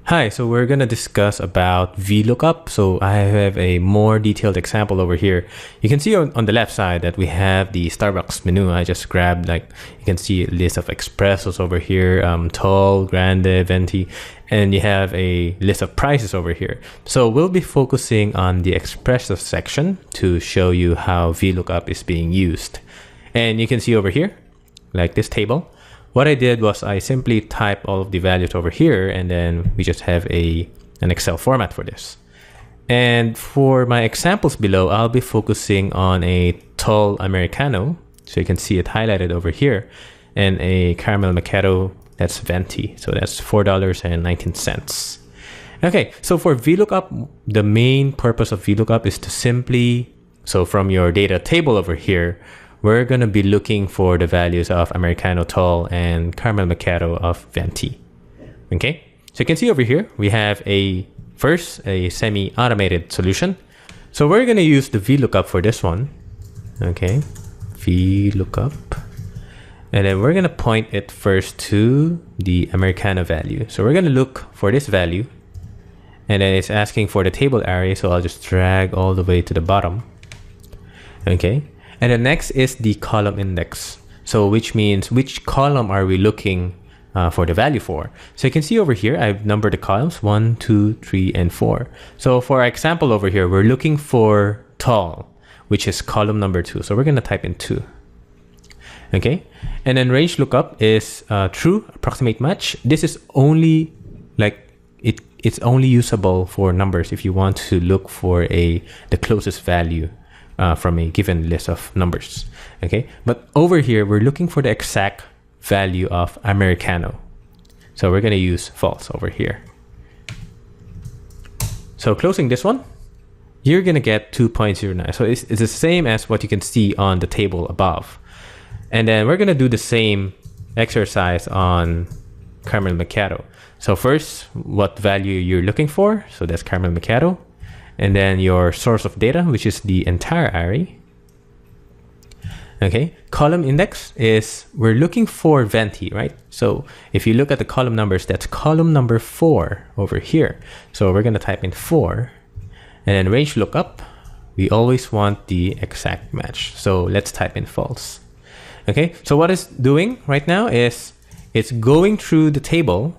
Hi, so we're going to discuss about Vlookup. So I have a more detailed example over here. You can see on the left side that we have the Starbucks menu. I just grabbed, you can see a list of espressos over here, tall, grande, venti, and you have a list of prices over here. So we'll be focusing on the espresso section to show you how Vlookup is being used. And you can see over here, like this table. What I did was I simply type all of the values over here, and then we just have an Excel format for this. And for my examples below, I'll be focusing on a tall Americano. So you can see it highlighted over here, and a caramel macchiato that's venti. So that's $4.19. Okay, so for Vlookup, the main purpose of Vlookup is to simply, so from your data table over here, we're going to be looking for the values of Americano tall and caramel macchiato of venti. Okay, so you can see over here, we have first a semi-automated solution. So we're going to use the Vlookup for this one. Okay, Vlookup. And then we're going to point it first to the Americano value. So we're going to look for this value. And then it's asking for the table array. So I'll just drag all the way to the bottom. Okay. And then next is the column index. So which means which column are we looking for the value for? So you can see over here, I've numbered the columns 1, 2, 3, and 4. So for our example over here, we're looking for tall, which is column number 2. So we're going to type in 2. Okay. And then range lookup is true approximate match. This is only it's only usable for numbers if you want to look for the closest value from a given list of numbers. Okay, but over here we're looking for the exact value of Americano, so we're going to use false over here. So closing this one, you're going to get 2.09. so it's the same as what you can see on the table above. And then we're going to do the same exercise on caramel macchiato. So first, what value you're looking for, so that's caramel macchiato. And then your source of data, which is the entire array. Okay, column index is, we're looking for venti, right? So if you look at the column numbers, that's column number 4 over here. So we're going to type in 4. And then range lookup, we always want the exact match. So let's type in false. Okay, so what it's doing right now is it's going through the table,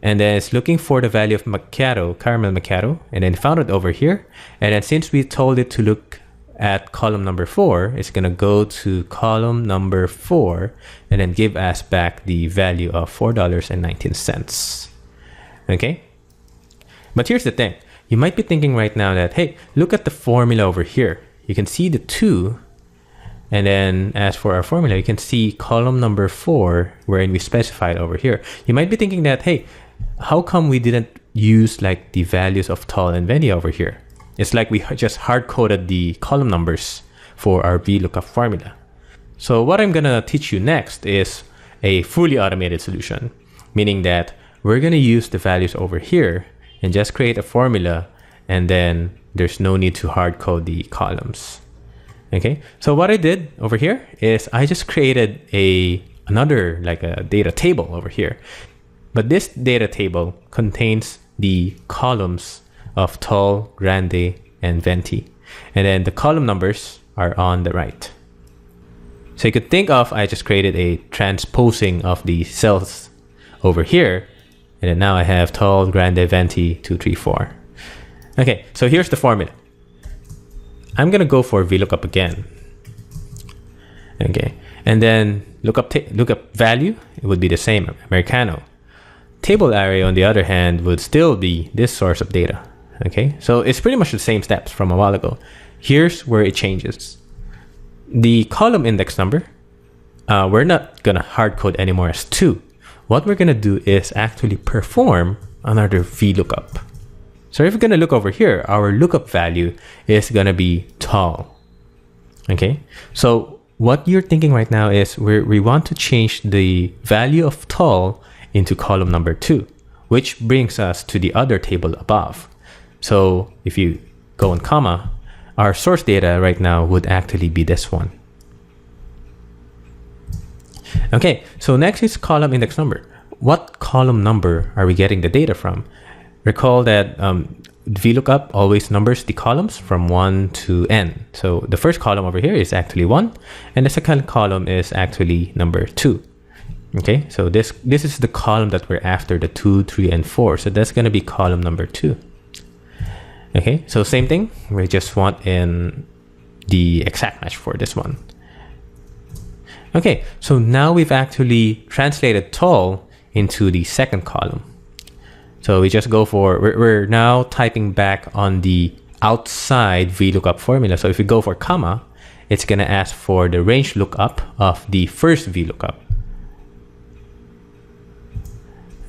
and then it's looking for the value of macchiato, caramel macchiato, and then found it over here. And then since we told it to look at column number 4, it's going to go to column number 4 and then give us back the value of $4.19. Okay? But here's the thing. You might be thinking right now that, hey, look at the formula over here. You can see the 2. And then as for our formula, you can see column number 4, wherein we specified over here. You might be thinking that, hey, how come we didn't use the values of tall and venti over here? It's like we just hard-coded the column numbers for our Vlookup formula. So what I'm going to teach you next is a fully automated solution, meaning that we're going to use the values over here and just create a formula, and then there's no need to hard-code the columns. Okay, so what I did over here is I just created another a data table over here. But this data table contains the columns of tall, grande, and venti. And then the column numbers are on the right. So you could think of, I just created a transposing of the cells over here. And then now I have tall, grande, venti, 2, 3, 4. Okay, so here's the formula. I'm going to go for Vlookup again. Okay, and then lookup value, it would be the same, Americano. Table array, on the other hand, would still be this source of data. Okay, so it's pretty much the same steps from a while ago. Here's where it changes. The column index number, we're not going to hard code anymore as 2. What we're going to do is actually perform another Vlookup. So if we're going to look over here, our lookup value is going to be tall. Okay, so what you're thinking right now is we want to change the value of tall into column number 2, which brings us to the other table above. So if you go in comma, our source data right now would actually be this one. Okay, so next is column index number. what column number are we getting the data from? Recall that Vlookup always numbers the columns from 1 to n. So the first column over here is actually 1, and the second column is actually number 2. Okay, so this is the column that we're after, the 2, 3, and 4. So that's going to be column number 2. Okay, so same thing. We just want in the exact match for this one. Okay, so now we've actually translated tall into the second column. So we just go for, we're now typing back on the outside VLOOKUP formula. So if we go for comma, it's going to ask for the range lookup of the first VLOOKUP.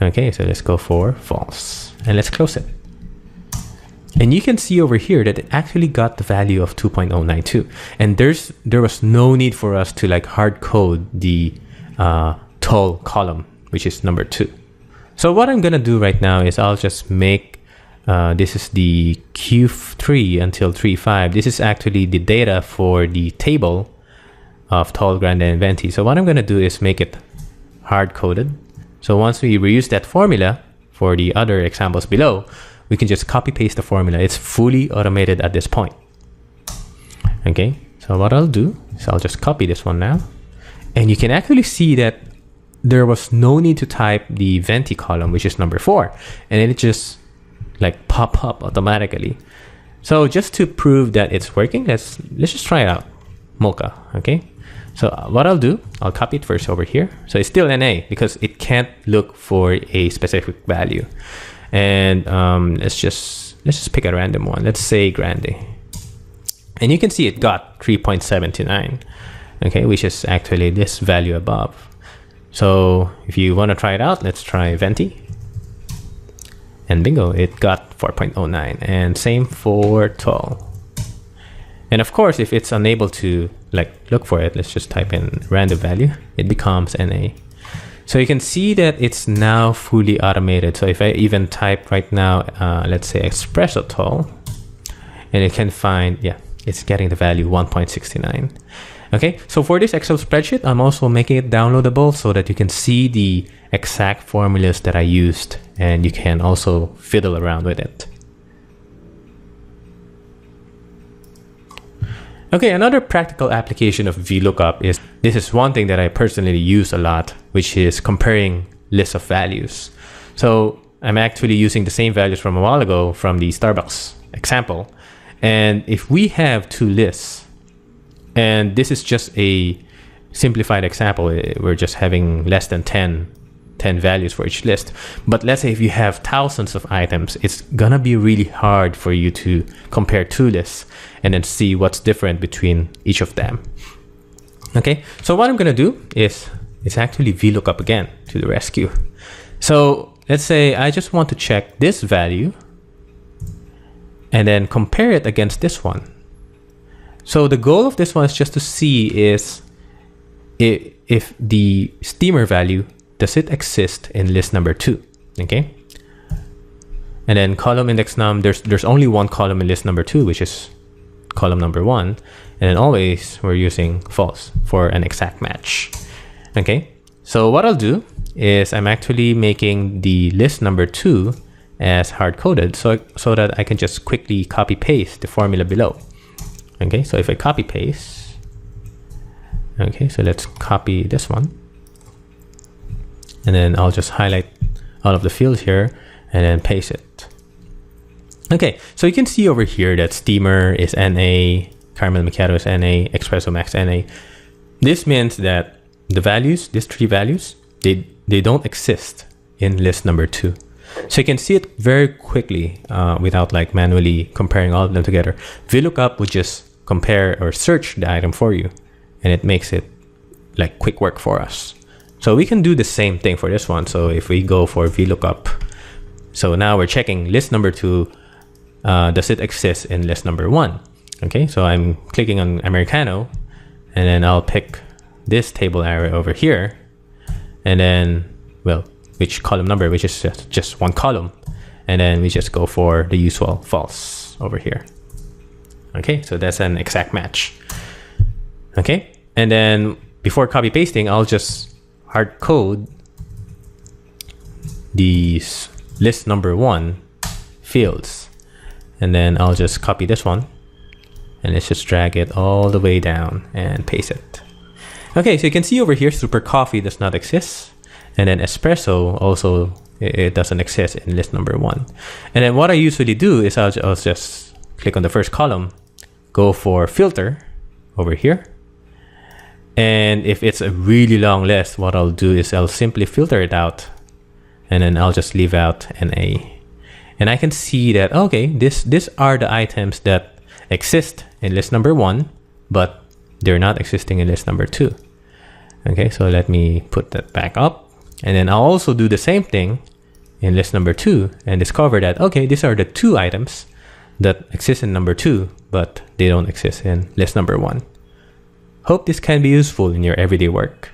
Okay, so let's go for false and let's close it. And you can see over here that it actually got the value of 2.092. And there was no need for us to like hard code the tall column, which is number 2. So what I'm going to do right now is I'll just make, this is the Q3 until 3.5. This is actually the data for the table of tall, grande, and venti. So what I'm going to do is make it hard coded. So once we reuse that formula for the other examples below, we can just copy paste the formula. It's fully automated at this point. Okay, so what I'll do is I'll just copy this one now. And you can actually see that there was no need to type the venti column, which is number 4. And then it just like pop up automatically. So just to prove that it's working, let's just try it out. Mocha, okay? So what I'll do, I'll copy it first over here. So it's still NA because it can't look for a specific value. And let's just pick a random one. Let's say grande. And you can see it got 3.79, okay, which is actually this value above. So if you want to try it out, let's try venti. And bingo, it got 4.09. And same for tall. And of course, if it's unable to like look for it, let's just type in random value. It becomes NA. So you can see that it's now fully automated. So if I even type right now, let's say espresso tall, and it can find, yeah, it's getting the value 1.69. Okay, so for this Excel spreadsheet, I'm also making it downloadable so that you can see the exact formulas that I used, and you can also fiddle around with it. Okay, another practical application of VLOOKUP is, this is one thing that I personally use a lot, which is comparing lists of values. So I'm actually using the same values from a while ago from the Starbucks example. And if we have 2 lists, and this is just a simplified example, we're just having less than 10 values for each list. But let's say if you have thousands of items, it's gonna be really hard for you to compare 2 lists and then see what's different between each of them. Okay, so what I'm gonna do is it's actually VLOOKUP again to the rescue. So let's say I just want to check this value and then compare it against this one. So the goal of this one is just to see is if the steamer value, does it exist in list number 2, okay? And then column index num, there's only one column in list number 2, which is column number 1. And then always we're using false for an exact match, okay? So what I'll do is I'm actually making the list number 2 as hard-coded so that I can just quickly copy paste the formula below. Okay, so if I copy paste, okay, so let's copy this one. And then I'll just highlight all of the fields here and then paste it. Okay, so you can see over here that steamer is NA, caramel macchiato is NA, espresso max NA. This means that the values, these 3 values, they don't exist in list number 2. So you can see it very quickly without like manually comparing all of them together. VLOOKUP would just compare or search the item for you, and it makes it like quick work for us. So we can do the same thing for this one. So if we go for VLOOKUP, so now we're checking list number 2, does it exist in list number 1? Okay, so I'm clicking on Americano, and then I'll pick this table array over here, and then, well, which column number, which is just one column, and then we just go for the usual false over here. Okay, so that's an exact match. Okay, and then before copy pasting, I'll just hard code these list number 1 fields. And then I'll just copy this one and let's just drag it all the way down and paste it. Okay, so you can see over here, super coffee does not exist. And then espresso also, it doesn't exist in list number 1. And then what I usually do is I'll just click on the first column, go for filter over here. And if it's a really long list, what I'll do is I'll simply filter it out. And then I'll just leave out an A. And I can see that, okay, these are the items that exist in list number 1, but they're not existing in list number 2. Okay, so let me put that back up. And then I'll also do the same thing in list number 2 and discover that, okay, these are the 2 items that exist in number 2, but they don't exist in list number 1. Hope this can be useful in your everyday work.